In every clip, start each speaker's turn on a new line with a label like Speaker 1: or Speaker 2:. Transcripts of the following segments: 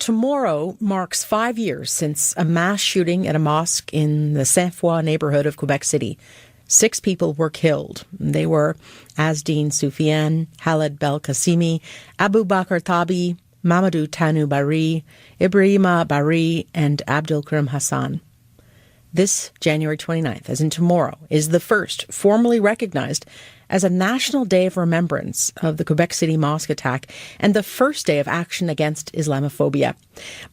Speaker 1: tomorrow marks 5 years since a mass shooting at a mosque in the Sainte-Foy neighborhood of Quebec City. 6 people were killed. They were Asdeen Soufiane, Khaled Belkacemi, Abu Bakr Tabi, Mamadou Tanu Bari, Ibrahima Bari, and Abdul Karim Hassan. This January 29th, as in tomorrow, is the first formally recognized as a national day of remembrance of the Quebec City mosque attack and the first day of action against Islamophobia.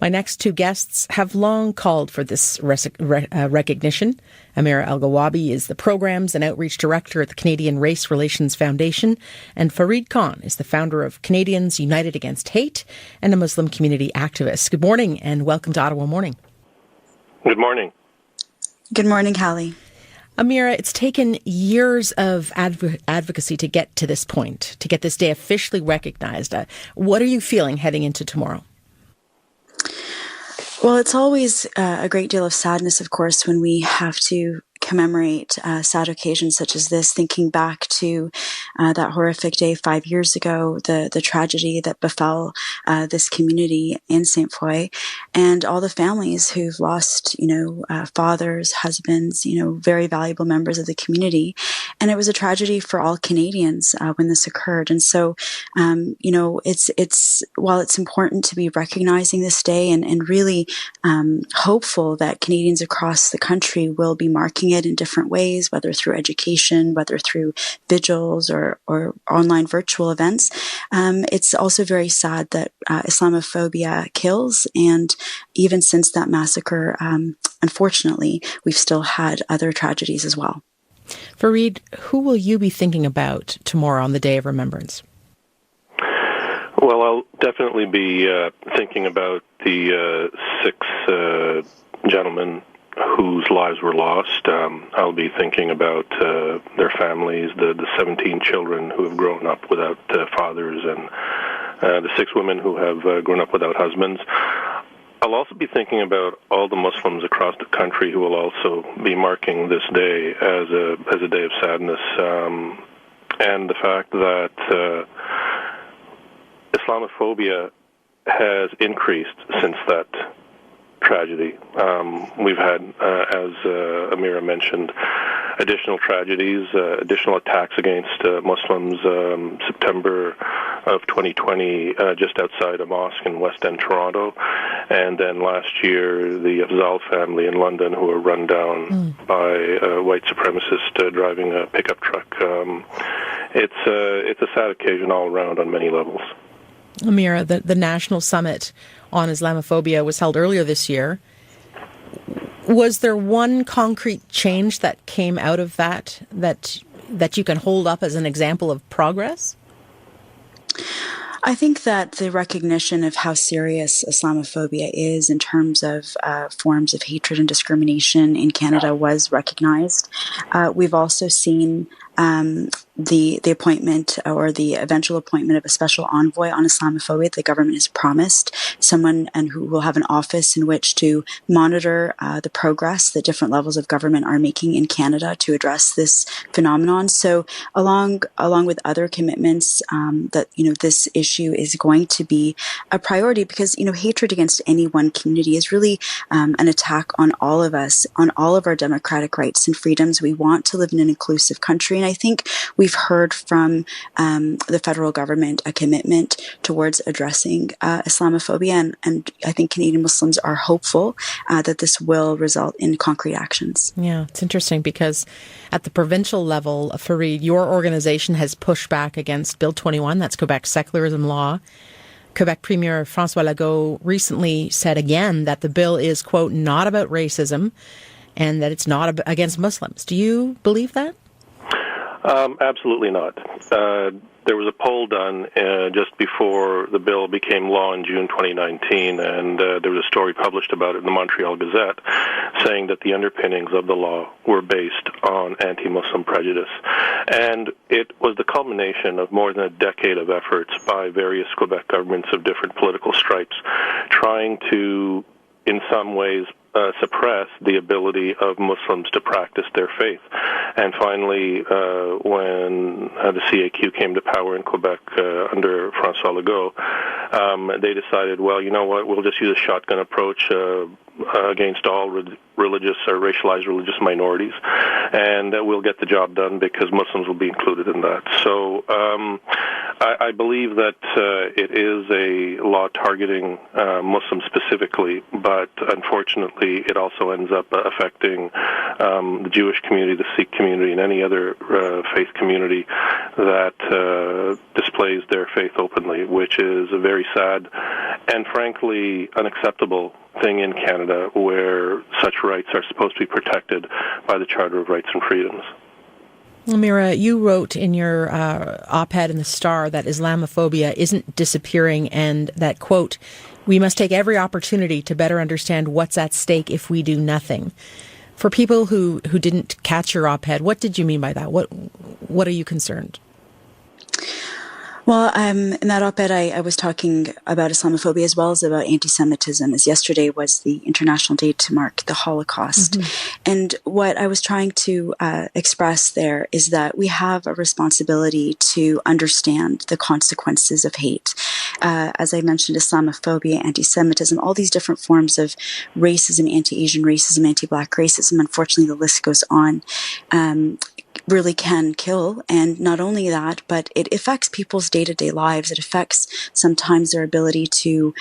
Speaker 1: My next 2 guests have long called for this recognition. Amira Elghawaby is the Programs and Outreach Director at the Canadian Race Relations Foundation, and Fareed Khan is the founder of Canadians United Against Hate and a Muslim community activist. Good morning and welcome to Ottawa Morning.
Speaker 2: Good morning.
Speaker 3: Good morning, Hallie.
Speaker 1: Amira, it's taken years of advocacy to get to this point, to get this day officially recognized. What are you feeling heading into tomorrow?
Speaker 3: Well, it's always a great deal of sadness, of course, when we have to commemorate sad occasions such as this, thinking back to that horrific day 5 years ago, the tragedy that befell this community in Saint Foy, and all the families who've lost, fathers, husbands, very valuable members of the community. And it was a tragedy for all Canadians when this occurred. And so, it's while it's important to be recognizing this day and really hopeful that Canadians across the country will be marking it in different ways, whether through education, whether through vigils or online virtual events. It's also very sad that Islamophobia kills, and even since that massacre, unfortunately, we've still had other tragedies as well.
Speaker 1: Fareed, who will you be thinking about tomorrow on the Day of Remembrance?
Speaker 2: Well, I'll definitely be thinking about the 6 gentlemen whose lives were lost. I'll be thinking about their families, the 17 children who have grown up without fathers, and the 6 women who have grown up without husbands. I'll also be thinking about all the Muslims across the country who will also be marking this day as a day of sadness, and the fact that Islamophobia has increased since that tragedy. We've had, as Amira mentioned, additional tragedies, additional attacks against Muslims. September of 2020, just outside a mosque in West End, Toronto, and then last year the Afzal family in London, who were run down by a white supremacist driving a pickup truck. It's a sad occasion all around on many levels.
Speaker 1: Amira, the National Summit on Islamophobia was held earlier this year. Was there one concrete change that came out of that you can hold up as an example of progress?
Speaker 3: I think that the recognition of how serious Islamophobia is in terms of forms of hatred and discrimination in Canada was recognized. We've also seen the appointment or the eventual appointment of a special envoy on Islamophobia. The government has promised someone and who will have an office in which to monitor the progress that different levels of government are making in Canada to address this phenomenon. So along with other commitments that this issue is going to be a priority, because hatred against any one community is really an attack on all of us, on all of our democratic rights and freedoms. We want to live in an inclusive country, and I think we've heard from the federal government a commitment towards addressing Islamophobia, and I think Canadian Muslims are hopeful that this will result in concrete actions.
Speaker 1: Yeah, it's interesting because at the provincial level, Fareed, your organization has pushed back against Bill 21, that's Quebec's secularism law. Quebec Premier François Legault recently said again that the bill is, quote, not about racism and that it's not against Muslims. Do you believe that?
Speaker 2: Absolutely not. There was a poll done just before the bill became law in June 2019, and there was a story published about it in the Montreal Gazette saying that the underpinnings of the law were based on anti-Muslim prejudice. And it was the culmination of more than a decade of efforts by various Quebec governments of different political stripes trying to, in some ways, suppress the ability of Muslims to practice their faith. And finally, when the CAQ came to power in Quebec under François Legault, they decided, well, you know what, we'll just use a shotgun approach against all religious or racialized religious minorities, and we'll get the job done because Muslims will be included in that. So I believe that it is a law targeting Muslims specifically, but unfortunately it also ends up affecting the Jewish community, the Sikh community, and any other faith community that displays their faith openly, which is a very sad and frankly unacceptable thing in Canada, where such rights are supposed to be protected by the Charter of Rights and Freedoms.
Speaker 1: Amira, you wrote in your op-ed in the Star that Islamophobia isn't disappearing and that, quote, we must take every opportunity to better understand what's at stake if we do nothing. For people who didn't catch your op-ed, what did you mean by that? What are you concerned?
Speaker 3: Well, in that op-ed, I was talking about Islamophobia as well as about anti-Semitism, as yesterday was the International Day to mark the Holocaust. Mm-hmm. And what I was trying to express there is that we have a responsibility to understand the consequences of hate. As I mentioned, Islamophobia, anti-Semitism, all these different forms of racism, anti-Asian racism, anti-Black racism, unfortunately the list goes on, really can kill. And not only that, but it affects people's day-to-day lives. It affects sometimes their ability to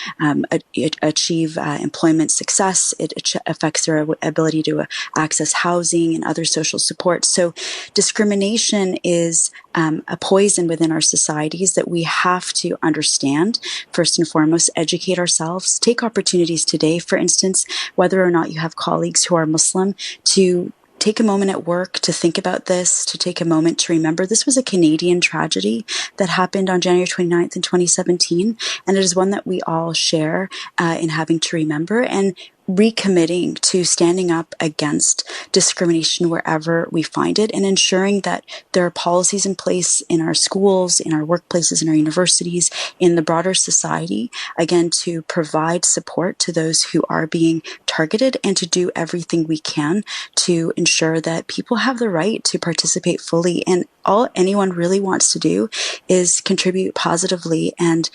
Speaker 3: achieve employment success. It affects their ability to access housing and other social support. So discrimination is a poison within our societies that we have to understand. First and foremost, educate ourselves, take opportunities today, for instance, whether or not you have colleagues who are Muslim, to take a moment at work to think about this, to take a moment to remember this was a Canadian tragedy that happened on January 29th in 2017, and it is one that we all share in having to remember and recommitting to standing up against discrimination wherever we find it and ensuring that there are policies in place in our schools, in our workplaces, in our universities, in the broader society, again, to provide support to those who are being targeted and to do everything we can to ensure that people have the right to participate fully. And all anyone really wants to do is contribute positively and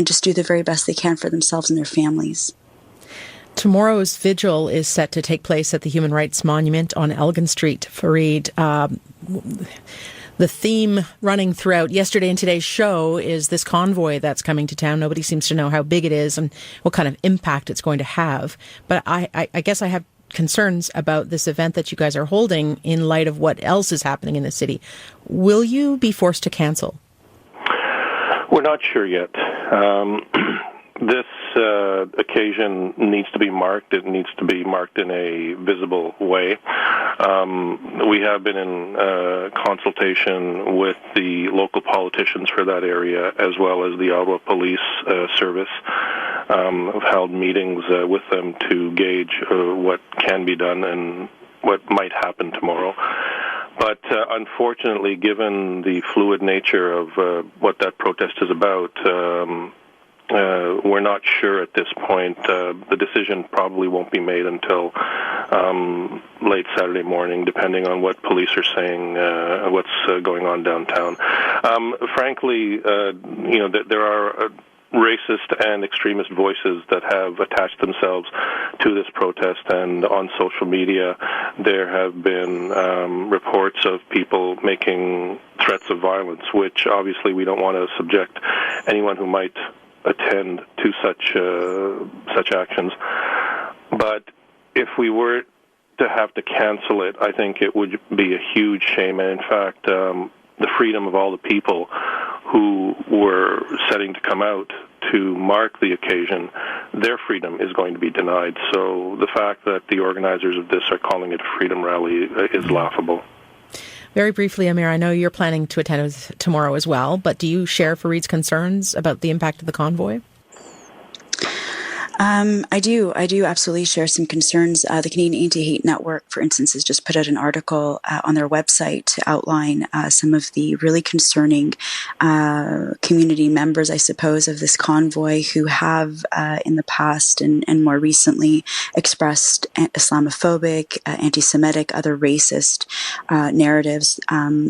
Speaker 3: just do the very best they can for themselves and their families.
Speaker 1: Tomorrow's vigil is set to take place at the Human Rights Monument on Elgin Street. Fareed, the theme running throughout yesterday and today's show is this convoy that's coming to town. Nobody seems to know how big it is and what kind of impact it's going to have. But I guess I have concerns about this event that you guys are holding in light of what else is happening in the city. Will you be forced to cancel?
Speaker 2: We're not sure yet. This occasion needs to be marked. It needs to be marked in a visible way. We have been in consultation with the local politicians for that area, as well as the Ottawa Police Service. I've held meetings with them to gauge what can be done and what might happen tomorrow. But unfortunately, given the fluid nature of what that protest is about, we're not sure at this point. The decision probably won't be made until late Saturday morning, depending on what police are saying, what's going on downtown. Frankly, there are racist and extremist voices that have attached themselves to this protest, and on social media there have been reports of people making threats of violence, which obviously we don't want to subject anyone who might attend to such actions. But if we were to have to cancel it, I think it would be a huge shame. And in fact, the freedom of all the people who were setting to come out to mark the occasion, their freedom is going to be denied. So the fact that the organizers of this are calling it a freedom rally is laughable.
Speaker 1: Very briefly, Amira, I know you're planning to attend tomorrow as well, but do you share Fareed's concerns about the impact of the convoy?
Speaker 3: I do absolutely share some concerns. The Canadian Anti-Hate Network, for instance, has just put out an article on their website to outline some of the really concerning community members, I suppose, of this convoy who have in the past and more recently expressed Islamophobic, anti-Semitic, other racist narratives.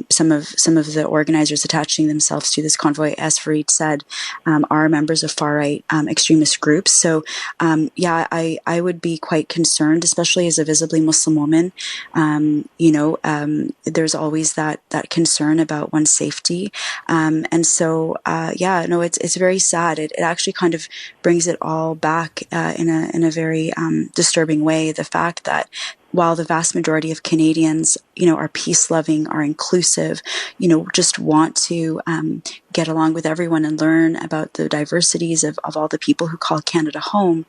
Speaker 3: Some of the organizers attaching themselves to this convoy, as Fareed said, are members of far-right extremist groups. So I would be quite concerned, especially as a visibly Muslim woman. There's always that concern about one's safety. It's very sad. It actually kind of brings it all back in a very disturbing way. The fact that while the vast majority of Canadians, are peace-loving, are inclusive, just want to get along with everyone and learn about the diversities of all the people who call Canada home,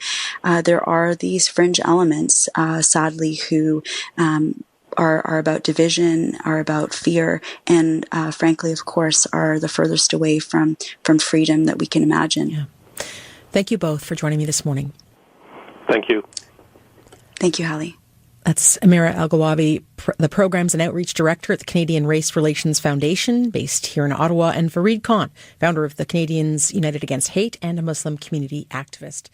Speaker 3: there are these fringe elements, sadly, who are about division, are about fear, and frankly, of course, are the furthest away from freedom that we can imagine.
Speaker 1: Yeah. Thank you both for joining me this morning.
Speaker 2: Thank you.
Speaker 3: Thank you, Hallie.
Speaker 1: That's Amira Elghawaby, the Programs and Outreach Director at the Canadian Race Relations Foundation, based here in Ottawa, and Fareed Khan, founder of the Canadians United Against Hate and a Muslim community activist.